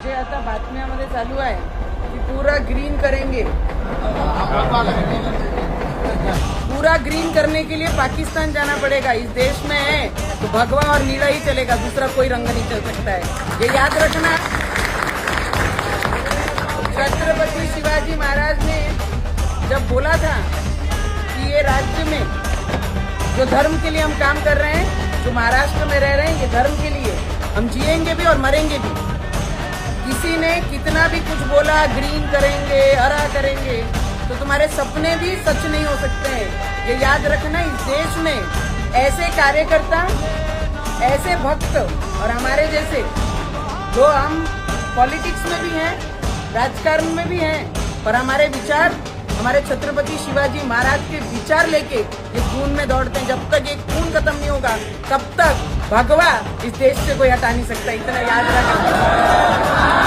जे आता बातम्यामध्ये चालू आहे की पूरा ग्रीन करेंगे, पूरा ग्रीन करने के लिए पाकिस्तान जाना पड़ेगा। इस देश में है तो भगवा और नीला ही चलेगा, दूसरा कोई रंग नहीं चल सकता है, ये याद रखना। छत्रपति शिवाजी महाराज ने जब बोला था कि ये राज्य में जो धर्म के लिए हम काम कर रहे हैं, जो महाराष्ट्र में रह रहे हैं, ये धर्म के लिए हम जिएंगे भी और मरेंगे भी। किसी ने कितना भी कुछ बोला, ग्रीन करेंगे, हरा करेंगे, तो तुम्हारे सपने भी सच नहीं हो सकते हैं। ये याद रखना, इस देश में ऐसे कार्यकर्ता, ऐसे भक्त और हमारे जैसे जो हम पॉलिटिक्स में भी हैं, राजकारण में भी हैं, पर हमारे विचार, हमारे छत्रपति शिवाजी महाराज के विचार लेके ये खून में दौड़ते हैं। जब तक ये खून खत्म नहीं होगा तब तक भगवा इस देश से कोई हटा नहीं सकता, इतना याद रखना।